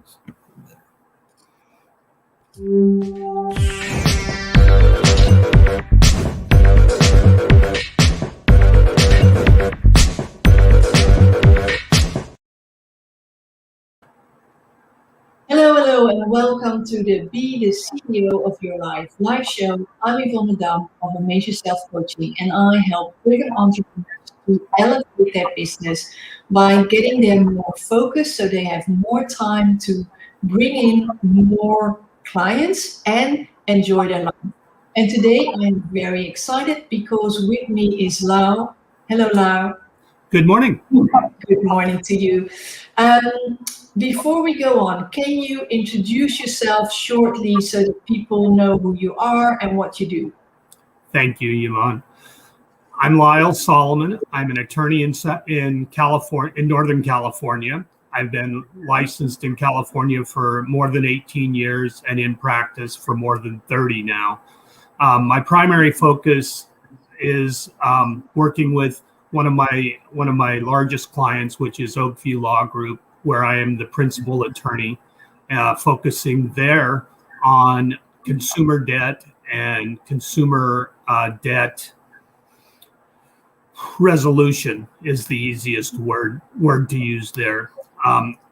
Hello, and welcome to the Be the CEO of Your Life live show. I'm Yvonne of Amazing Self Coaching, and I help bigger entrepreneurs to elevate their business by getting them more focused so they have more time to bring in more clients and enjoy their life. And today I'm very excited because with me is Lyle. Hello, Lyle. Good morning. Good morning to you. Before we go on, can you introduce yourself shortly so that people know who you are and what you do? Thank you, Yvonne. I'm Lyle Solomon. I'm an attorney in California, in Northern California. I've been licensed in California for more than 18 years and in practice for more than 30 now. My primary focus is working with one of my largest clients, which is Oakview Law Group, where I am the principal attorney, focusing there on consumer debt and consumer debt resolution is the easiest word to use there.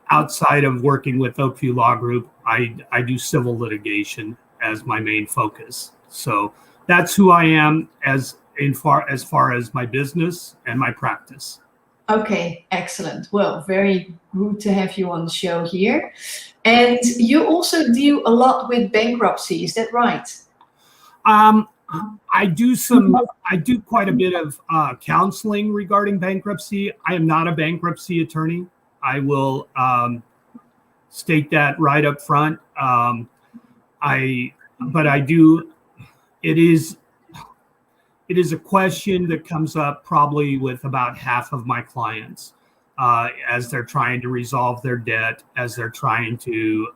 Outside of working with Oakview Law Group, I do civil litigation as my main focus. So that's who I am as far as my business and my practice. Okay, excellent. Well, very good to have you on the show here. And you also deal a lot with bankruptcy, is that right? I do quite a bit of counseling regarding bankruptcy. I am not a bankruptcy attorney. I will state that right up front. But I do. It is a question that comes up probably with about half of my clients as they're trying to resolve their debt, as they're trying to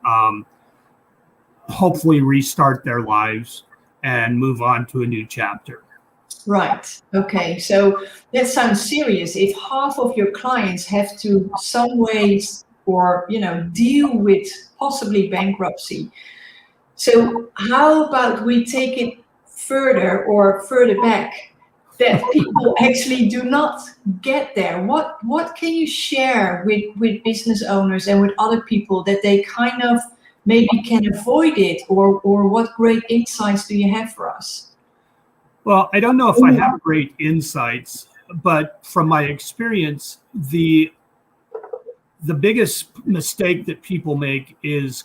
hopefully restart their lives and move on to a new chapter. Right. Okay. So that sounds serious. If half of your clients have to some ways or deal with possibly bankruptcy. So how about we take it further back, that people actually do not get there? What can you share with business owners and with other people that they kind of maybe can avoid it, or what great insights do you have for us? Well, I don't know if I have great insights, but from my experience, the biggest mistake that people make is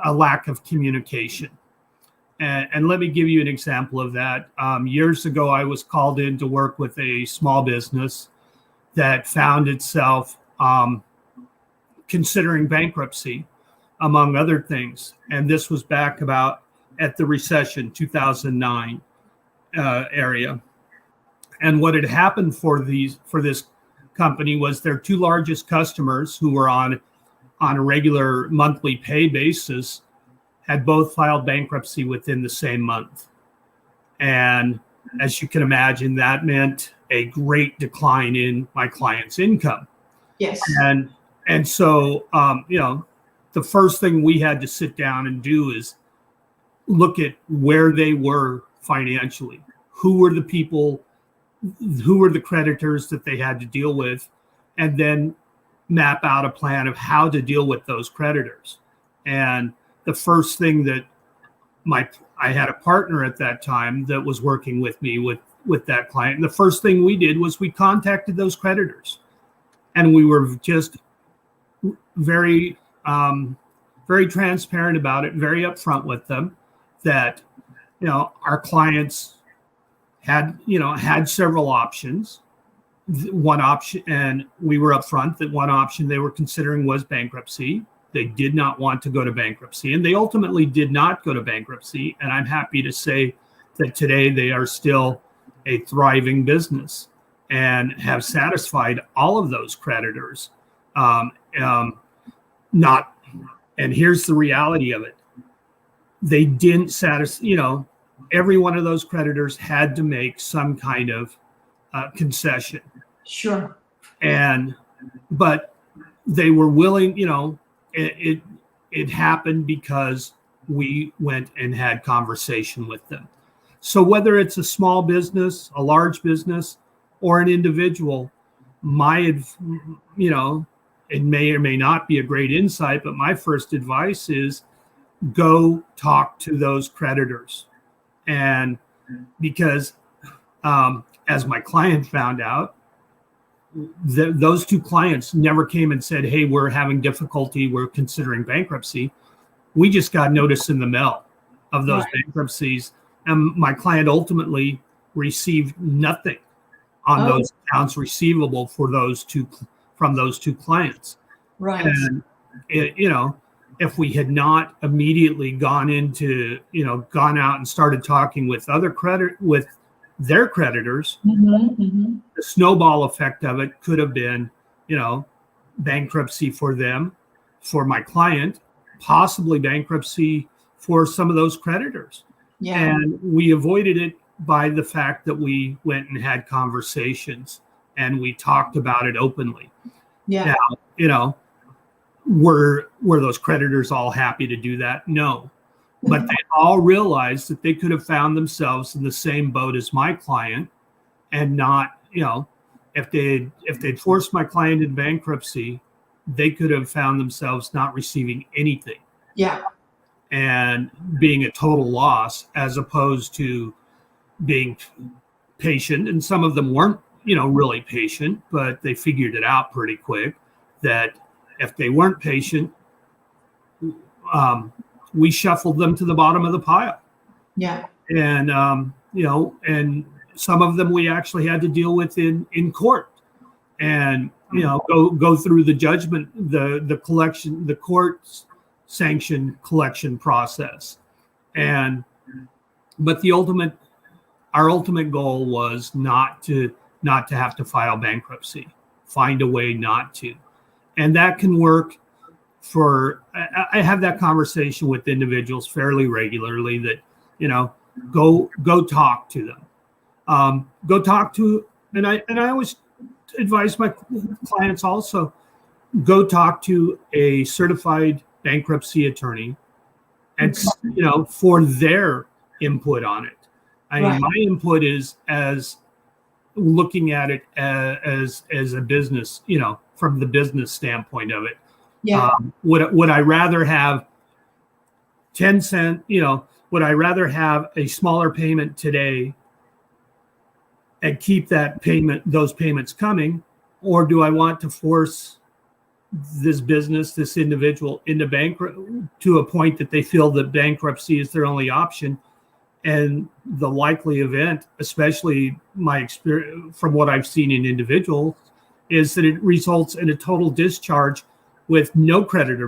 a lack of communication. And let me give you an example of that. Years ago, I was called in to work with a small business that found itself considering bankruptcy, among other things. And this was back about at the recession, 2009 area. And what had happened for this company was their two largest customers, who were on a regular monthly pay basis, had both filed bankruptcy within the same month. And as you can imagine, that meant a great decline in my client's income. Yes. And so, the first thing we had to sit down and do is look at where they were financially. Who were the people, who were the creditors that they had to deal with, and then map out a plan of how to deal with those creditors. And the first thing that I had a partner at that time that was working with me with that client. And the first thing we did was we contacted those creditors, and we were just very, very transparent about it, very upfront with them that, our clients had several options. One option, and we were upfront that one option they were considering was bankruptcy. They did not want to go to bankruptcy, and they ultimately did not go to bankruptcy. And I'm happy to say that today they are still a thriving business and have satisfied all of those creditors. And here's the reality of it. They didn't satisfy, every one of those creditors had to make some kind of concession. Sure. But they were willing, it happened because we went and had conversation with them. So whether it's a small business, a large business, or an individual, it may or may not be a great insight, but my first advice is go talk to those creditors. And because as my client found out, those two clients never came and said, hey, we're having difficulty, we're considering bankruptcy. We just got notice in the mail of those bankruptcies. And my client ultimately received nothing on those accounts receivable from those two clients. Right. And if we had not immediately gone out and started talking with their creditors, the snowball effect of it could have been, bankruptcy for them, for my client, possibly bankruptcy for some of those creditors. Yeah. And we avoided it by the fact that we went and had conversations and we talked about it openly. Yeah. Now, were those creditors all happy to do that? No. But they all realized that they could have found themselves in the same boat as my client and not, if they'd forced my client in bankruptcy, they could have found themselves not receiving anything. Yeah. And being a total loss as opposed to being patient. And some of them weren't, really patient, but they figured it out pretty quick that if they weren't patient, we shuffled them to the bottom of the pile. Yeah. And, and some of them we actually had to deal with in court and, go through the judgment, the collection, the court's sanctioned collection process. But our ultimate goal was not to have to file bankruptcy, find a way not to. And that can work I have that conversation with individuals fairly regularly that, go talk to them. Go talk to, and I always advise my clients also, go talk to a certified bankruptcy attorney and, for their input on it. I mean, my input is as looking at it as a business, from the business standpoint of it. Yeah. Would I rather have 10 cent, would I rather have a smaller payment today and keep those payments coming? Or do I want to force this business, this individual into bankruptcy to a point that they feel that bankruptcy is their only option? And the likely event, especially my experience from what I've seen in individuals, is that it results in a total discharge with no creditor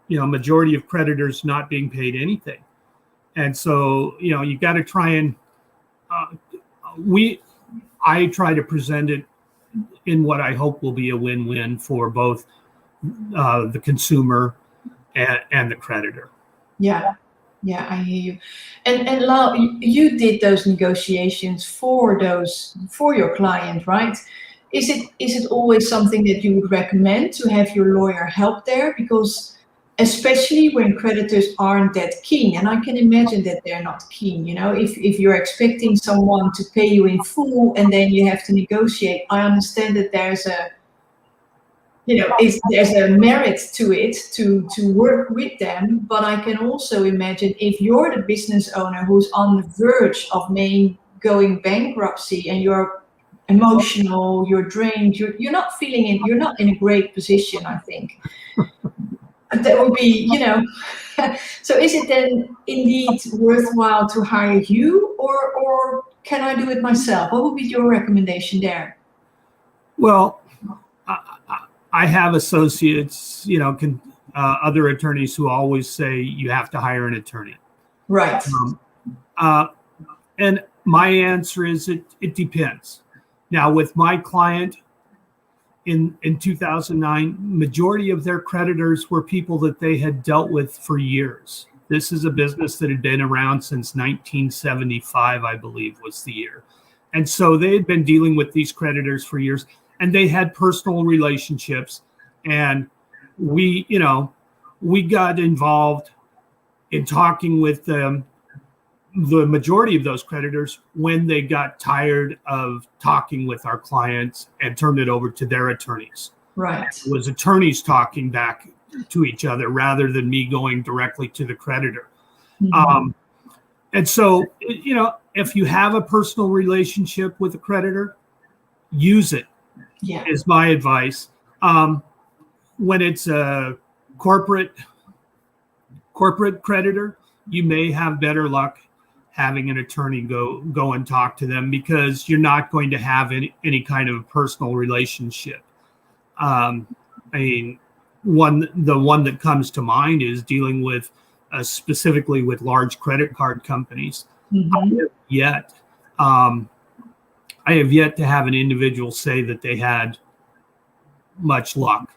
majority of creditors not being paid anything. And so, you got to try and I try to present it in what I hope will be a win-win for both the consumer and the creditor. Yeah. Yeah, I hear you. And Lyle, you did those negotiations for your client, right? Is it always something that you would recommend to have your lawyer help there? Because especially when creditors aren't that keen, and I can imagine that they're not keen, if you're expecting someone to pay you in full and then you have to negotiate, I understand that there's a merit to it to work with them, but I can also imagine if you're the business owner who's on the verge of going bankruptcy and you're emotional, you're drained, you're not in a great position, I think. That would be, so is it then indeed worthwhile to hire you or can I do it myself? What would be your recommendation there? Well, I have associates, other attorneys who always say you have to hire an attorney. Right. And my answer is it depends. Now, with my client in 2009, majority of their creditors were people that they had dealt with for years. This is a business that had been around since 1975, I believe was the year. And so they had been dealing with these creditors for years. And they had personal relationships, and we we got involved in talking with the majority of those creditors when they got tired of talking with our clients and turned it over to their attorneys. Right. It was attorneys talking back to each other rather than me going directly to the creditor. And so, if you have a personal relationship with a creditor, use it. Yeah. Is my advice. When it's a corporate creditor, you may have better luck having an attorney go and talk to them because you're not going to have any kind of personal relationship. The one that comes to mind is dealing with specifically with large credit card companies. I have yet to have an individual say that they had much luck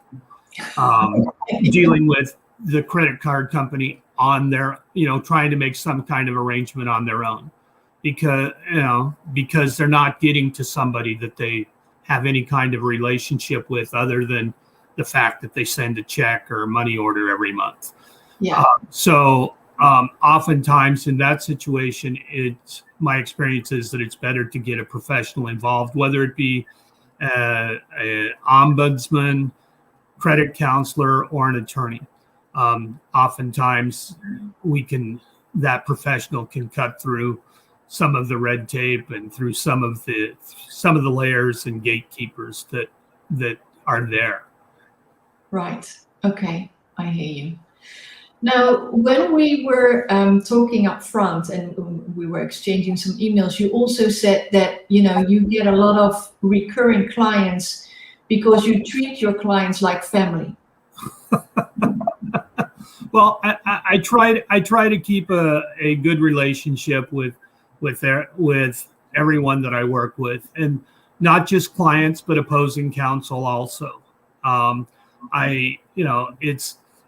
dealing with the credit card company on their, trying to make some kind of arrangement on their own, because they're not getting to somebody that they have any kind of relationship with other than the fact that they send a check or a money order every month. Yeah. Oftentimes in that situation, my experience is that it's better to get a professional involved, whether it be an ombudsman, credit counselor, or an attorney. Oftentimes that professional can cut through some of the red tape and through some of the layers and gatekeepers that are there. Right. Okay. I hear you. Now, when we were talking up front and we were exchanging some emails, you also said that, you get a lot of recurring clients because you treat your clients like family. Well, I try to keep a good relationship with everyone that I work with, and not just clients, but opposing counsel also.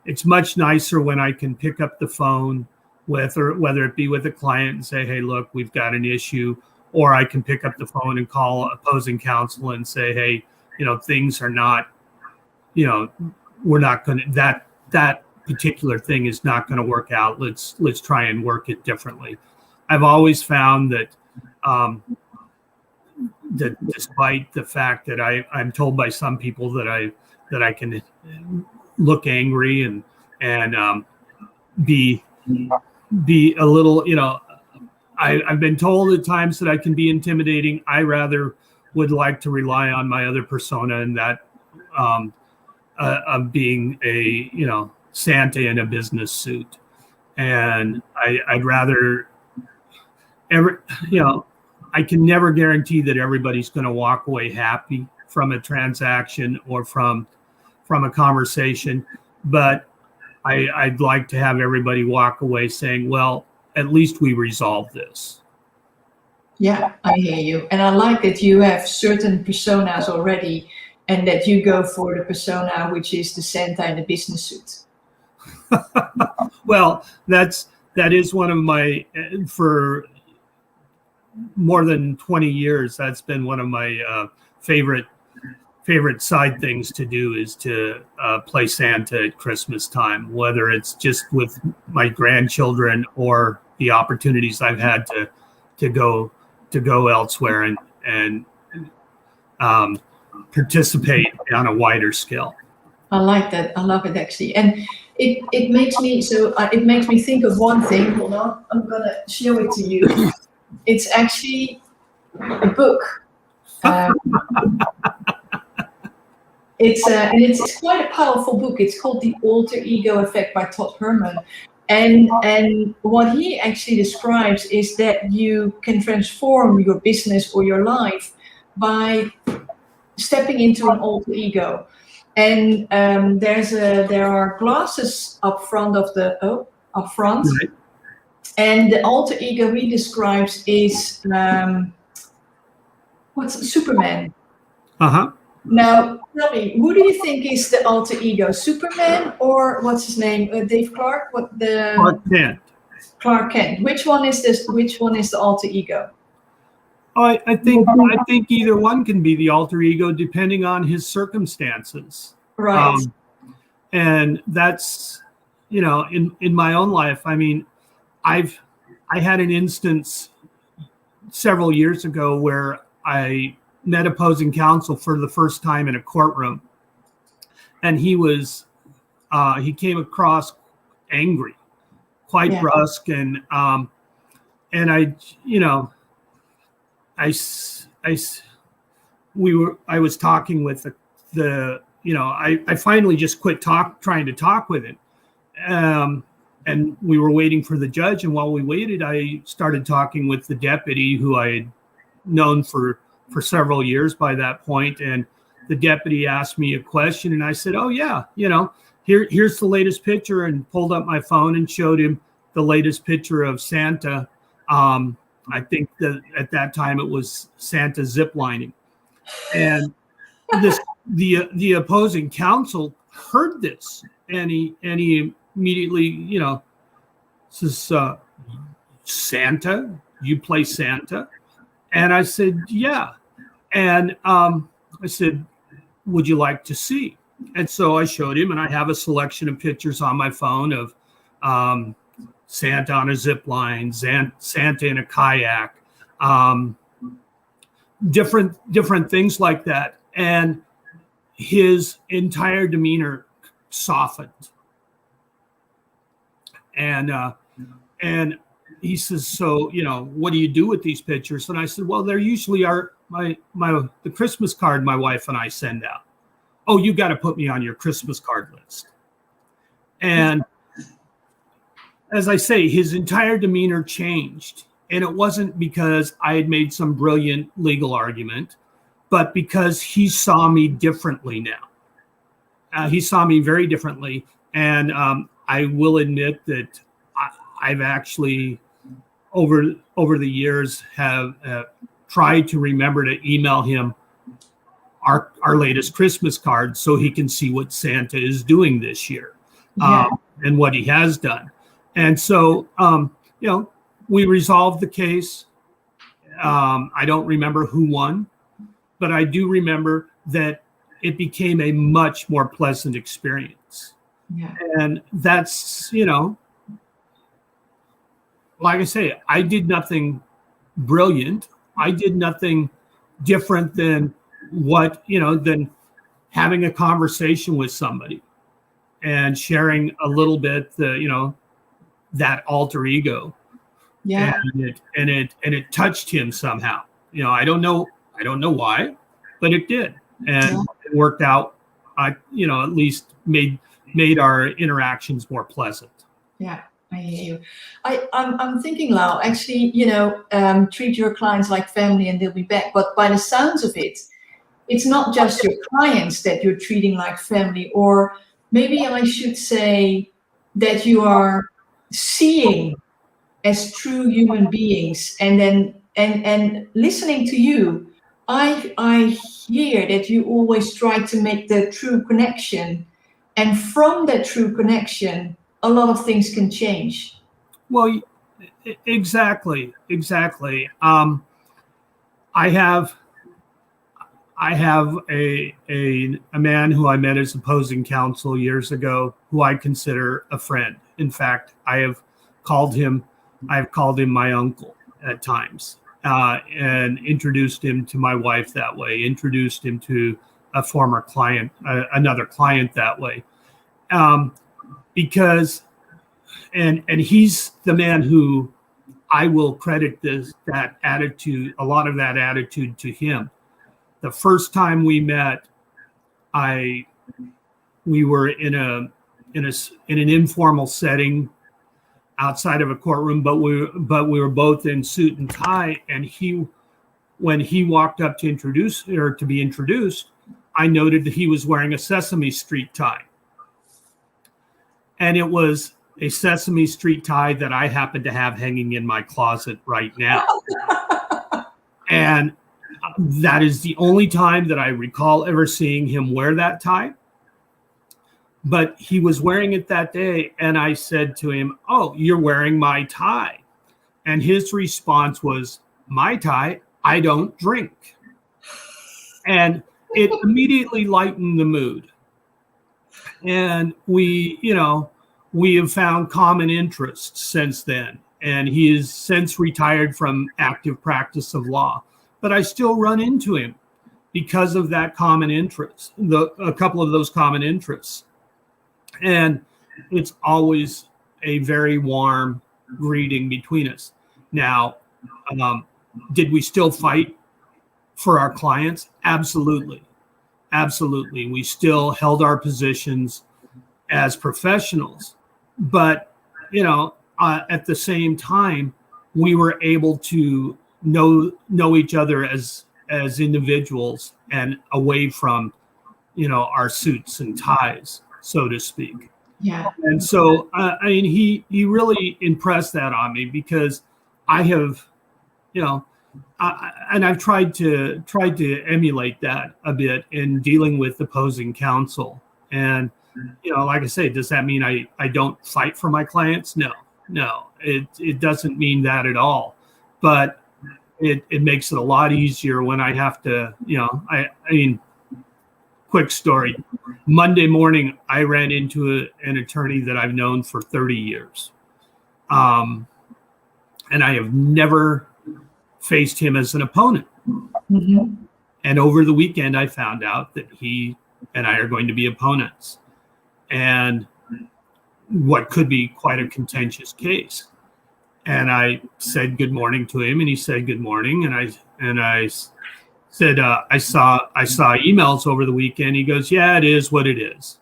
It's much nicer when I can pick up the phone whether it be with a client and say, hey, look, we've got an issue, or I can pick up the phone and call opposing counsel and say, hey, things are not, we're not going to, that particular thing is not going to work out. Let's try and work it differently. I've always found that that despite the fact that I'm told by some people that I can look angry and be a little, I've been told at times that I can be intimidating. I rather would like to rely on my other persona, and that of being a Santa in a business suit. And I'd rather I can never guarantee that everybody's going to walk away happy from a transaction or from a conversation, but I'd like to have everybody walk away saying, well, at least we resolved this. Yeah, I hear you. And I like that you have certain personas already and that you go for the persona, which is the Santa in the business suit. Well, that is one of my, for more than 20 years, that's been one of my favorite side things to do, is to play Santa at Christmas time, whether it's just with my grandchildren or the opportunities I've had to go elsewhere and participate on a wider scale. I like that. I love it, actually. And it makes me think of one thing. Hold on, I'm gonna show it to you. It's actually a book. It's quite a powerful book. It's called The Alter Ego Effect by Todd Herman. And what he actually describes is that you can transform your business or your life by stepping into an alter ego. And there are glasses up front. Right. And the alter ego he describes is Superman. Uh-huh. Now, tell me, who do you think is the alter ego? Superman or what's his name? Dave Clark? Clark Kent. Clark Kent. Which one is this? Which one is the alter ego? I think either one can be the alter ego depending on his circumstances. Right. And that's in my own life, I mean, I had an instance several years ago where I met opposing counsel for the first time in a courtroom, and he came across angry, quite brusque, and I, I was talking with I finally just quit trying to talk with him. And we were waiting for the judge. And while we waited, I started talking with the deputy who I had known for several years by that point. And the deputy asked me a question, and I said, "Oh yeah, here's the latest picture," and pulled up my phone and showed him the latest picture of Santa. I think that at that time it was Santa ziplining. And the opposing counsel heard this, and he immediately, says, "Santa, you play Santa?" And I said, "Yeah." And I said, "Would you like to see?" And so I showed him, and I have a selection of pictures on my phone of Santa on a zip line, Santa in a kayak, different things like that. And his entire demeanor softened. And he says, "So, what do you do with these pictures?" And I said, "Well, they're usually the Christmas card my wife and I send out." "Oh, you got to put me on your Christmas card list." And as I say, his entire demeanor changed. And it wasn't because I had made some brilliant legal argument, but because he saw me differently now. He saw me very differently. And I will admit that I've actually, over the years, have tried to remember to email him our latest Christmas card so he can see what Santa is doing this year, and what he has done. And so, we resolved the case. I don't remember who won, but I do remember that it became a much more pleasant experience. Yeah. And that's, like I say, I did nothing brilliant. I did nothing different than than having a conversation with somebody and sharing a little bit, that alter ego. Yeah. And it touched him somehow. I don't know why, but it did. And it worked out. At least made our interactions more pleasant. Yeah, I hear you. I'm thinking, Lyle, actually, treat your clients like family and they'll be back. But by the sounds of it, it's not just your clients that you're treating like family, or maybe I should say that you are seeing as true human beings, and then and listening to you, I hear that you always try to make the true connection, and from that true connection, a lot of things can change. Well, exactly. I have a man who I met as opposing counsel years ago, who I consider a friend. In fact, I've called him my uncle at times, and introduced him to my wife that way, introduced him to a former client, another client that way. Because, and he's the man who I will credit that attitude, a lot of that attitude, to him. The first time we met, we were in an informal setting outside of a courtroom, but we were both in suit and tie. And when he walked up to be introduced, I noted that he was wearing a Sesame Street tie. And it was a Sesame Street tie that I happen to have hanging in my closet right now. And that is the only time that I recall ever seeing him wear that tie. But he was wearing it that day, and I said to him, "Oh, you're wearing my tie." And his response was, "My tie? I don't drink." And it immediately lightened the mood. And we we have found common interests since then. And he has since retired from active practice of law. But I still run into him because of that common interest, a couple of those common interests. And it's always a very warm greeting between us. Now, did we still fight for our clients? Absolutely. Absolutely. We still held our positions as professionals. But, at the same time, we were able to know each other as individuals and away from, our suits and ties, so to speak. Yeah. And so, he really impressed that on me, because I have, and I've tried to emulate that a bit in dealing with opposing counsel. And, like I say, does that mean I don't fight for my clients? No, it doesn't mean that at all. But it makes it a lot easier when I have to, quick story. Monday morning, I ran into an attorney that I've known for 30 years. And I have never faced him as an opponent. Mm-hmm. And over the weekend, I found out that he and I are going to be opponents, and what could be quite a contentious case. And I said good morning to him, and he said good morning. And I said, I saw emails over the weekend. He goes, yeah, it is what it is.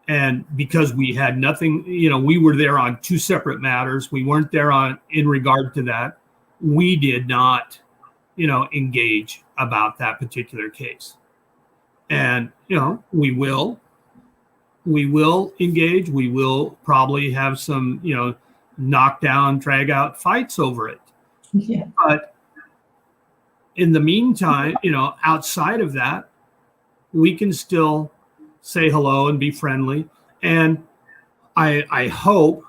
And because we had nothing, we were there on two separate matters. We weren't there in regard to that. We did not, engage about that particular case. And, we will engage. We will probably have some, knockdown, drag out fights over it. Yeah. But in the meantime, outside of that, we can still say hello and be friendly. And I hope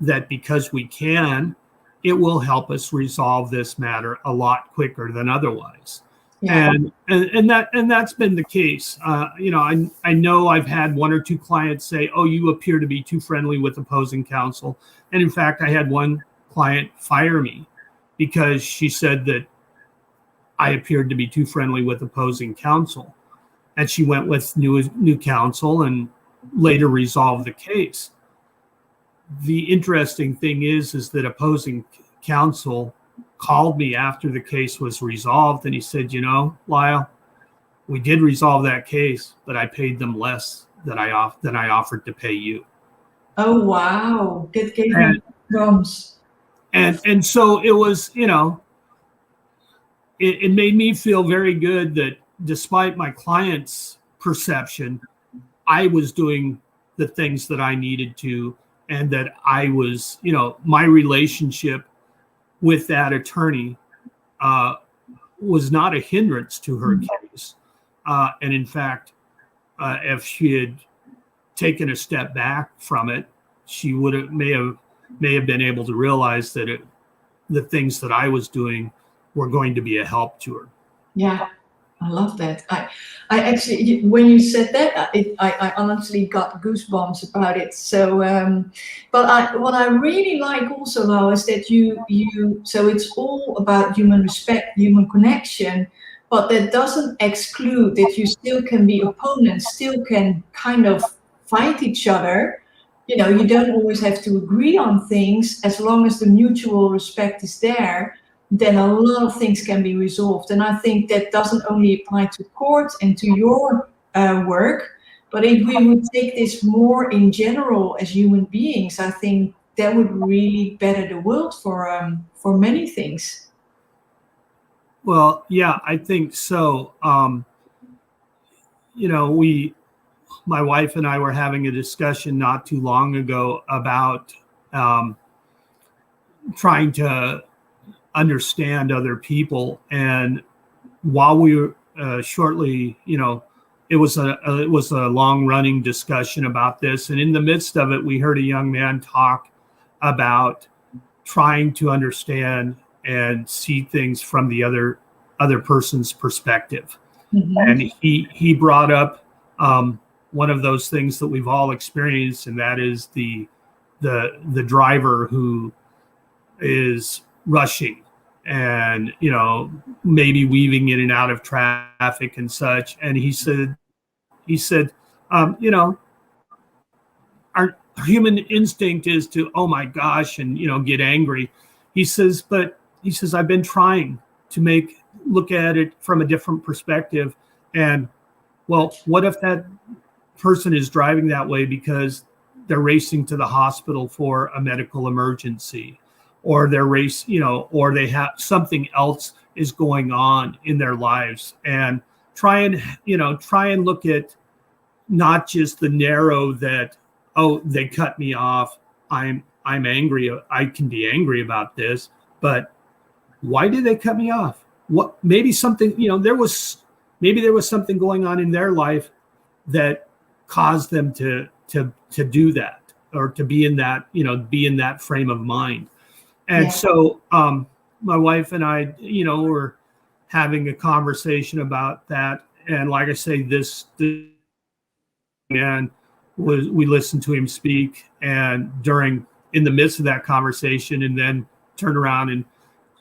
that because we can, it will help us resolve this matter a lot quicker than otherwise. Yeah. And that's been the case. I know I've had one or two clients say, "Oh, you appear to be too friendly with opposing counsel." And in fact, I had one client fire me because she said that I appeared to be too friendly with opposing counsel, and she went with new counsel and later resolved the case. The interesting thing is that opposing counsel called me after the case was resolved, and he said, Lyle, we did resolve that case, but I paid them less than I offered to pay you. Oh, wow. That gave me crumbs. And so it was, it made me feel very good that despite my client's perception, I was doing the things that I needed to, and that I was, my relationship with that attorney was not a hindrance to her case. And in fact, if she had taken a step back from it, she may have been able to realize that the things that I was doing were going to be a help to her. Yeah, I love that. I actually, when you said that, I honestly got goosebumps about it. So, but what I really like also now is that so it's all about human respect, human connection, but that doesn't exclude that you still can be opponents, still can kind of fight each other. You don't always have to agree on things, as long as the mutual respect is there. Then a lot of things can be resolved. And I think that doesn't only apply to court and to your work, but if we would take this more in general as human beings, I think that would really better the world for many things. Well, yeah, I think so. My wife and I were having a discussion not too long ago about trying to understand other people. And while we were shortly, it was a long running discussion about this. And in the midst of it, we heard a young man talk about trying to understand and see things from the other person's perspective. Mm-hmm. And he brought up one of those things that we've all experienced, and that is the driver who is rushing and, you know, maybe weaving in and out of traffic and such. And he said, you know, our human instinct is to, oh my gosh, and, you know, get angry. He says, I've been trying to look at it from a different perspective. And, well, what if that person is driving that way because they're racing to the hospital for a medical emergency, or or they have something else is going on in their lives? And try and look at not just the narrow that, oh, they cut me off, I'm angry, I can be angry about this, but why did they cut me off? What, maybe something, you know, there was something going on in their life that caused them to do that, or to be in that, you know, be in that frame of mind. And so my wife and I, you know, were having a conversation about that. And like I say, this man we listened to him speak, and in the midst of that conversation, and then turned around and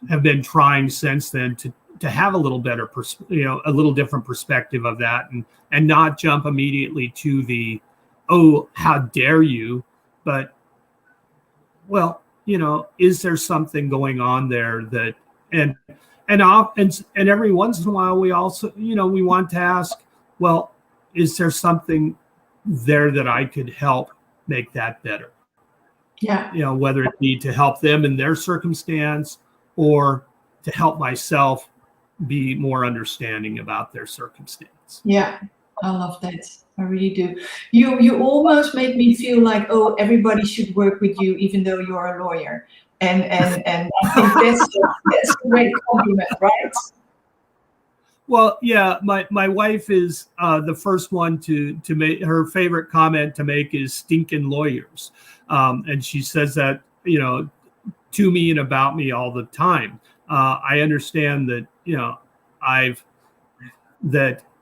have been trying since then to have a little better, a little different perspective of that, and not jump immediately to the, oh, how dare you, but, well, you know, is there something going on there that, and every once in a while we also, you know, we want to ask, well, is there something there that I could help make that better? Yeah. You know, whether it be to help them in their circumstance, or to help myself be more understanding about their circumstance. Yeah, I love that. I really do. You almost make me feel like, oh, everybody should work with you, even though you're a lawyer. And I think that's a great compliment, right? Well, yeah, my wife is the first one to make, her favorite comment to make is stinking lawyers. And she says that, you know, to me and about me all the time. I understand that, you know, I'm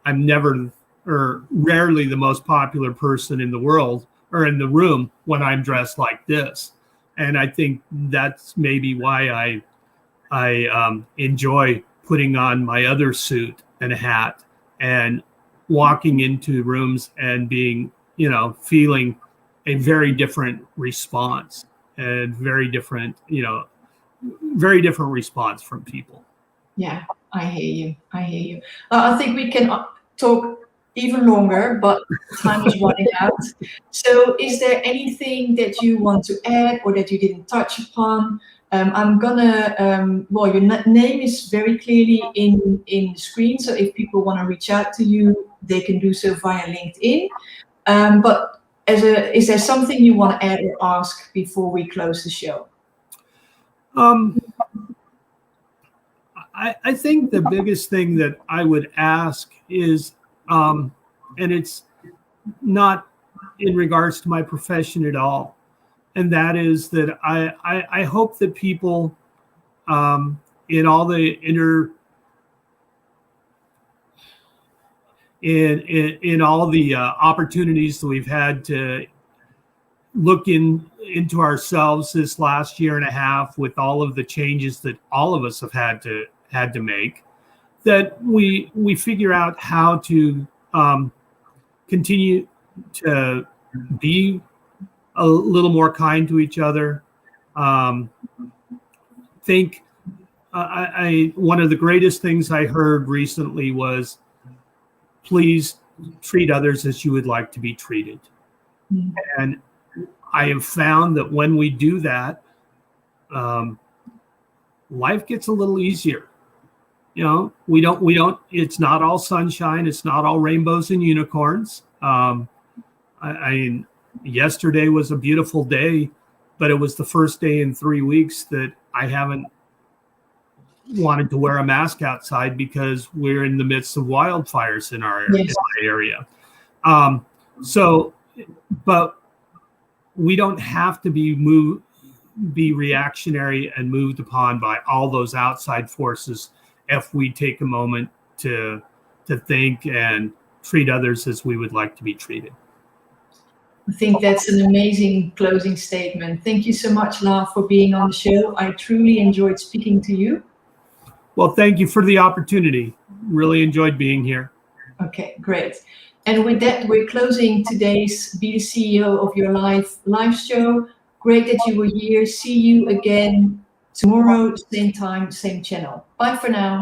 never, or rarely, the most popular person in the world or in the room when I'm dressed like this. And I think that's maybe why I enjoy putting on my other suit and hat and walking into rooms and being, you know, feeling a very different response, and very different response from people. Yeah, I hear you. I think we can talk even longer, but time is running out. So is there anything that you want to add, or that you didn't touch upon? I'm gonna, well, your name is very clearly in the screen, so if people want to reach out to you, they can do so via LinkedIn. But is there something you want to add or ask before we close the show? I think the biggest thing that I would ask is, and it's not in regards to my profession at all, and that is that I hope that people, in all the in all the opportunities that we've had to look into ourselves this last year and a half, with all of the changes that all of us have had to make, that we figure out how to continue to be a little more kind to each other. Think one of the greatest things I heard recently was, please treat others as you would like to be treated. Mm-hmm. And I have found that when we do that, life gets a little easier. You know, we don't, it's not all sunshine. It's not all rainbows and unicorns. Yesterday was a beautiful day, but it was the first day in 3 weeks that I haven't wanted to wear a mask outside, because we're in the midst of wildfires in our area. Yes. In my area. But we don't have to be reactionary and moved upon by all those outside forces if we take a moment to think and treat others as we would like to be treated. I think that's an amazing closing statement. Thank you so much, Lyle, for being on the show. I truly enjoyed speaking to you. Well, thank you for the opportunity. Really enjoyed being here. Okay, great. And with that, we're closing today's Be the CEO of Your Life live show. Great that you were here. See you again tomorrow, same time, same channel. Bye for now.